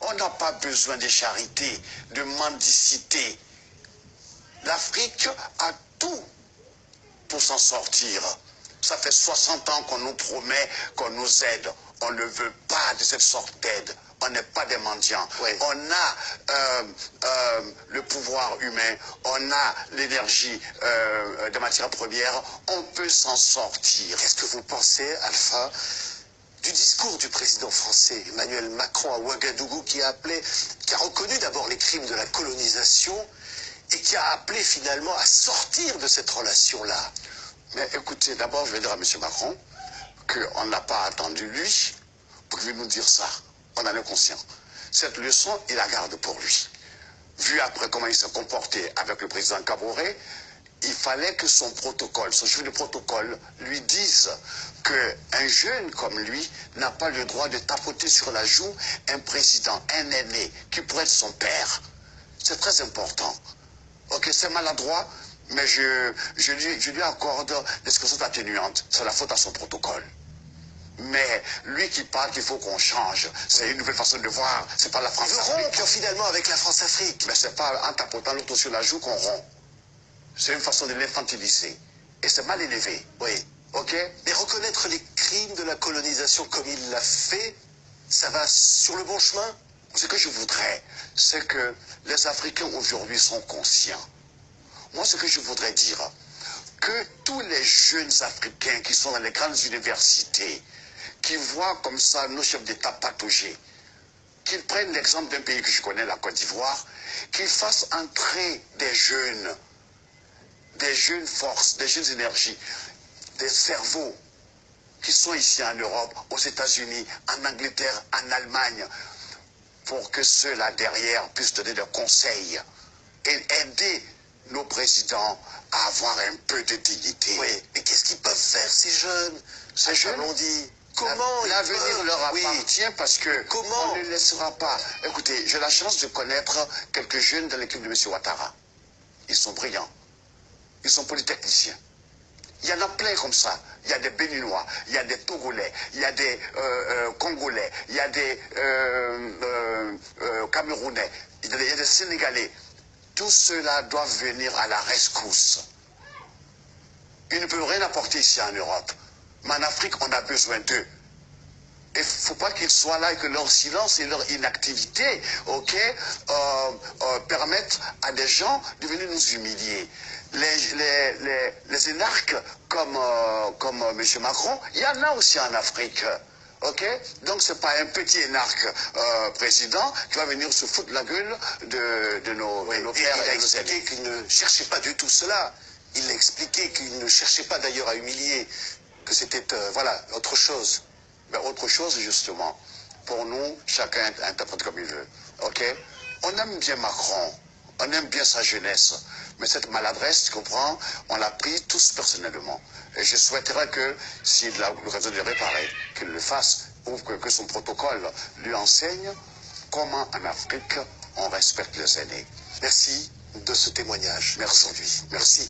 On n'a pas besoin de charité, de mendicité. L'Afrique a tout pour s'en sortir. Ça fait 60 ans qu'on nous promet qu'on nous aide. On ne veut pas de cette sorte d'aide. On n'est pas des mendiants. Oui. On a le pouvoir humain, on a l'énergie de matières premières. On peut s'en sortir. Qu'est-ce que vous pensez, Alpha, du discours du président français Emmanuel Macron à Ouagadougou qui a reconnu d'abord les crimes de la colonisation et qui a appelé finalement à sortir de cette relation-là? Mais écoutez, d'abord je vais dire à M. Macron qu'on n'a pas attendu lui pour qu'il nous dire ça. On en est conscient. Cette leçon, il la garde pour lui. Vu après comment il s'est comporté avec le président Kaboré, il fallait que son protocole, son chef de protocole, lui dise qu'un jeune comme lui n'a pas le droit de tapoter sur la joue un président, un aîné, qui pourrait être son père. C'est très important. Ok, c'est maladroit, mais je lui accorde des circonstances atténuantes. C'est la faute à son protocole. Mais lui qui parle qu'il faut qu'on change, c'est une nouvelle façon de voir. C'est pas la France-Afrique. Rompre finalement avec la France-Afrique. Mais c'est pas en tapotant l'autre sur la joue qu'on rompt. C'est une façon de l'infantiliser. Et c'est mal élevé. Oui. Ok? Mais reconnaître les crimes de la colonisation comme il l'a fait, ça va sur le bon chemin? Ce que je voudrais, c'est que les Africains aujourd'hui sont conscients. Moi, ce que je voudrais dire, que tous les jeunes Africains qui sont dans les grandes universités, qui voient comme ça nos chefs d'État patauger, qu'ils prennent l'exemple d'un pays que je connais, la Côte d'Ivoire, qu'ils fassent entrer des jeunes forces, des jeunes énergies, des cerveaux qui sont ici en Europe, aux États-Unis, en Angleterre, en Allemagne, pour que ceux-là derrière puissent donner des conseils et aider nos présidents à avoir un peu de dignité. Oui, mais qu'est-ce qu'ils peuvent faire, ces jeunes? Ces jeunes, on dit, comment l'avenir leur appartient, oui. parce que comment on ne laissera pas. Écoutez, j'ai la chance de connaître quelques jeunes de l'équipe de M. Ouattara. Ils sont brillants. Ils sont polytechniciens. Il y en a plein comme ça. Il y a des Béninois, il y a des Togolais, il y a des Congolais, il y a des Camerounais, il y a des Sénégalais. Tous ceux-là doivent venir à la rescousse. Ils ne peuvent rien apporter ici en Europe. Mais en Afrique, on a besoin d'eux. Il ne faut pas qu'ils soient là et que leur silence et leur inactivité, permettent à des gens de venir nous humilier. Les énarques comme M. Macron, il y en a aussi en Afrique. Donc ce n'est pas un petit énarque président qui va venir se foutre la gueule de nos pères. Il a expliqué qu'il ne cherchait pas du tout cela. Il a expliqué qu'il ne cherchait pas d'ailleurs à humilier, que c'était voilà, autre chose. Mais autre chose, justement, pour nous, chacun interprète comme il veut. On aime bien Macron, on aime bien sa jeunesse, mais cette maladresse, tu comprends, on l'a pris tous personnellement. Et je souhaiterais que, s'il a l'occasion de réparer, qu'il le fasse, ou que son protocole lui enseigne comment en Afrique on respecte les aînés. Merci de ce témoignage. Merci. Merci.